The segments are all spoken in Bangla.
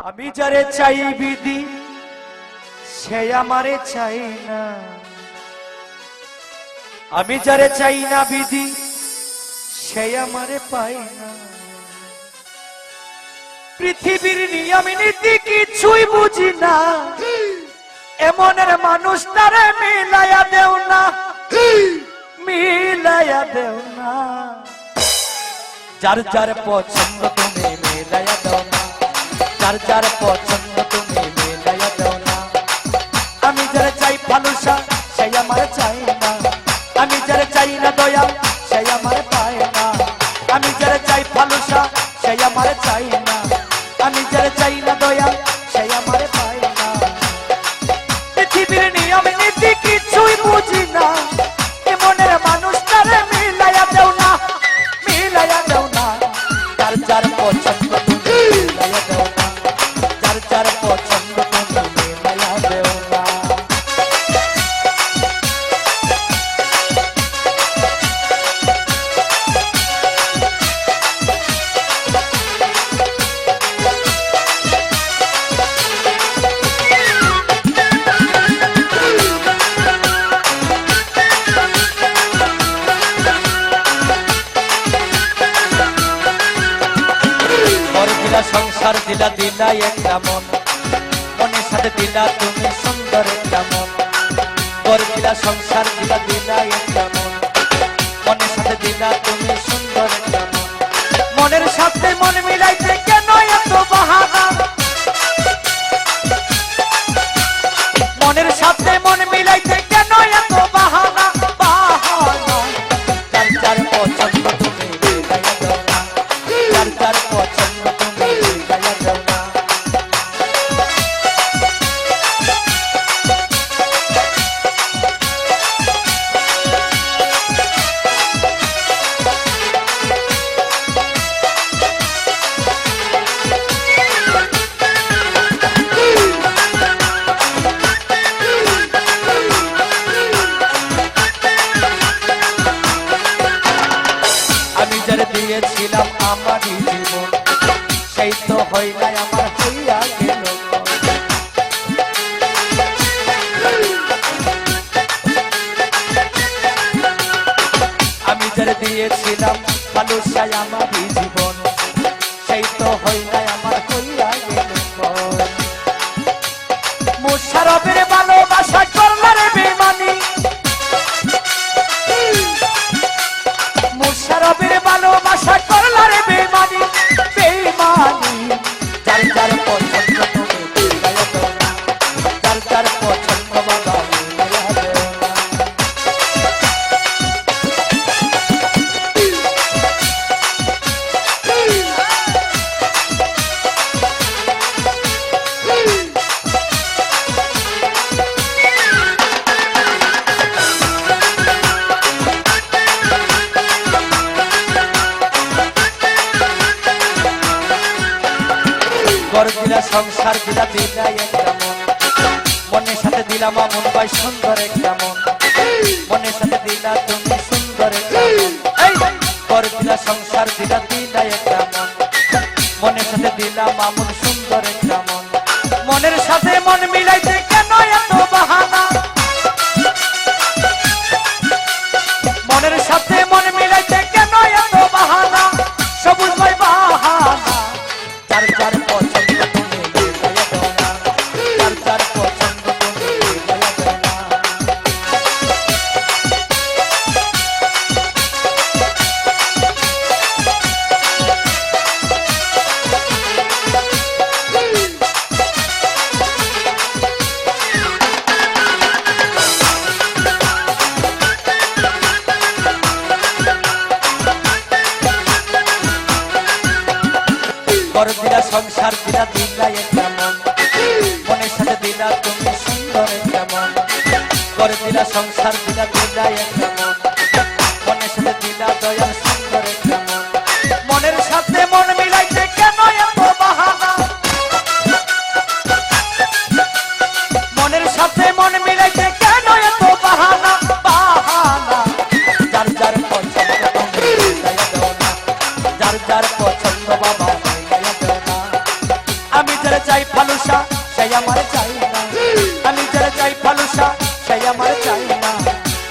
আমি যারে চাই বিধি সে আমারে চাই না, আমি যারে চাই না বিধি সে আমারে পাই না। পৃথিবীর নিয়ম নীতি কিছুই বুঝি না, এমনের মানুষ তারে মিলাইয়া দেও না, মিলাইয়া দেও না। যার যার পছন্দ তুমি মিলাইয়া দাও না, যার যার পছন্দ তুমি মিলাইয়া দাও না। আমি যারা চাই ভালোবাসা সে আমার চাই না, আমি যারা চাই না দয়া সে আমার পায় না। আমি যারা চাই ভালোবাসা সে আমার চাই না, আমি যারা চাই না দয়া সে আমার পায় না। পৃথিবীর নিয়ম নীতি কিছুই বুঝি না, এমনের মানুষ তারে মিলাইয়া দেও না, মিলাইয়া দেও না। যার যার পছন্দ তুমি মিলাইয়া দেও না, যার যার পছন্দ তুমি মিলাইয়া দেও না। সংসার দিলা দিলা একটা মন, মনের সাথে দিলা তুমি সুন্দর একটা মন। বর দিলা সংসার দিলা দিলা একটা মন, মনের সাথে দিলা তুমি সুন্দর একটা মন। মনের সাথে মন মিলাইতে কেন এত বাহানা, মনের সাথে মন মিলাইতে কেন এত বাহানা, বাহানা। যার যার পছন্দ তুমি মিলাইয়া দাও না, যার যার পছন্দ দিয়েছিলাম আমারই জীবন, সেই তো হয় নাই আমার হইয়া গেল। আমি যারা দিয়েছিলাম ভালোবাসায় আমারই জীবন, সেই তো হয় নাই আমার হইয়া গেল। মুশারফের ভালোবাসা করলারে বেমানি, মুশারফের ভালোবাসা করলারে বেমানি, বেমানি। যার যার পছন্দ তুমি মিলাইয়া দাও না, যার যার পছন্দ বাবা মিলাইয়া দাও না। ঘর দিলা সংসার দিলা দিলা একটা মন, মনের সাথে দিলাম মন ভাই সুন্দর একটা মন, মনের সাথে দিলা তুমি সুন্দর একটা মন। ঘর দিলা সংসার দিলা দিলা একটা মন, মনের সাথে দিলাম মন সুন্দর একটা মন। মনের সাথে মন মিলাইতে কেন এত বাহানা, মনের সাথে মন মিলাইতে কেন এত বাহানা, সবুজ ভাই বাহানা। যার যার পছন্দ তুমি মিলাইয়া দাও না, যার যার পছন্দ তুমি মিলাইয়া দাও না। ঘর দিলা সংসার দিলা দিলা একটা মন, মনের সাথে দিলা তুমি সুন্দর একটা মন। ঘর দিলা সংসার দিলা দিলা একটা মন, মনের সাথে দিলা দয়াল সুন্দর একটা মন। মনের সাথে মন মিলাইতে কেন এত বাহানা, মনের সাথে মন মিলাইতে কেন এত বাহানা, বাহানা। যার যার পছন্দ তুমি মিলাইয়া দাও না, যার যার পছন্দ বাবা মিলাইয়া দাও না। আমি যারা চাই ফালুসা সেই আমার চাই না, আমি যারা চাই ফালুসা সেই আমার চাই না,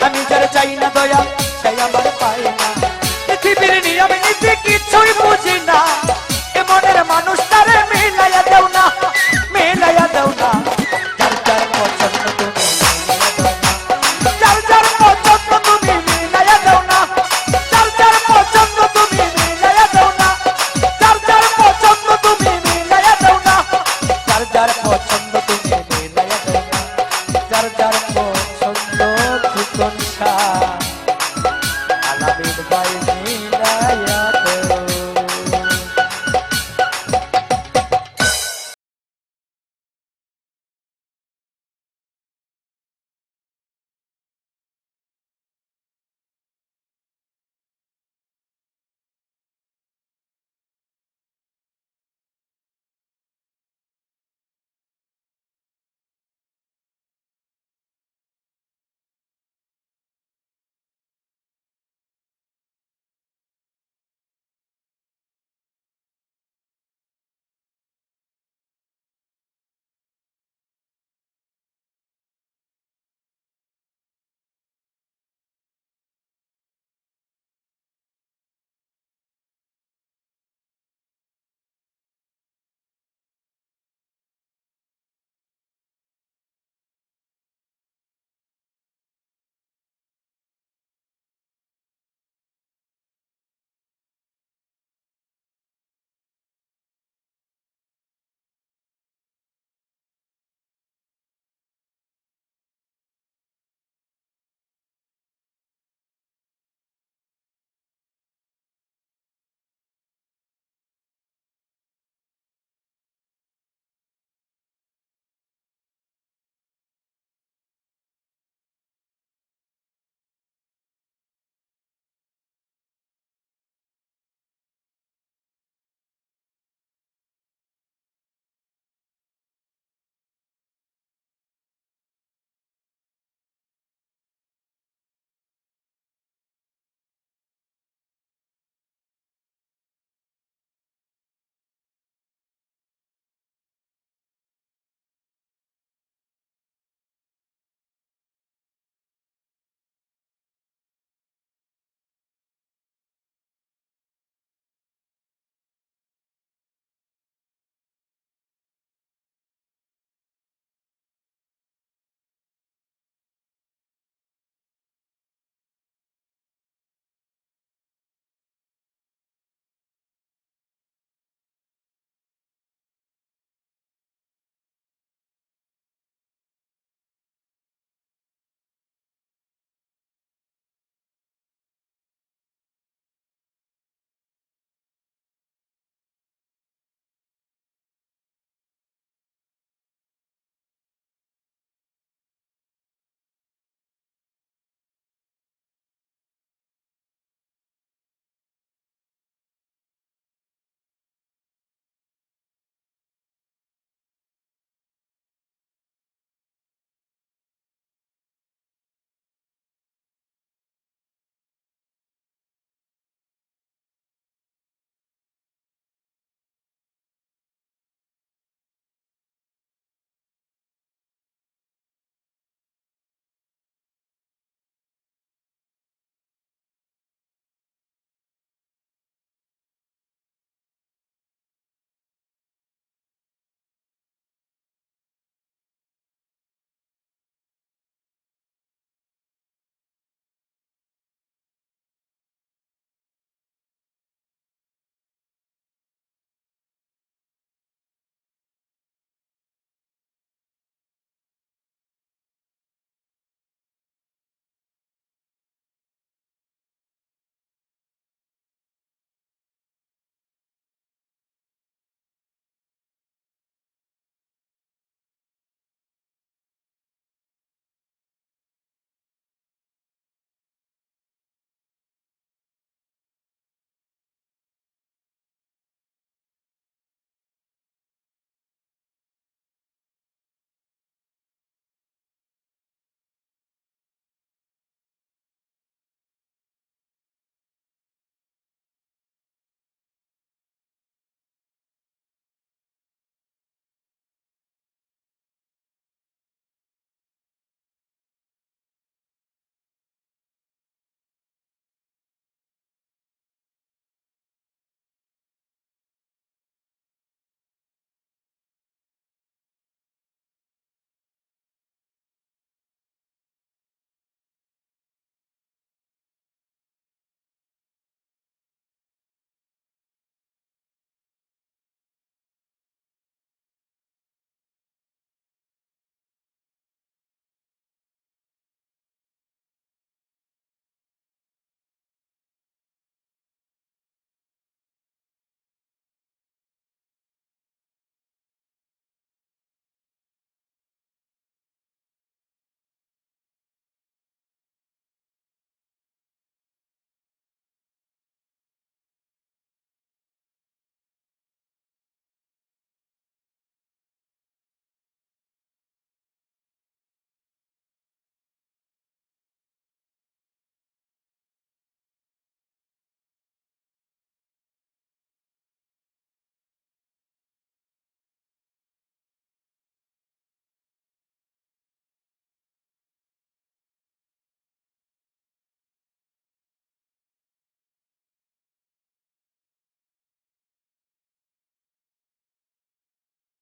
আমি যারা চাই না দয়া সেই আমার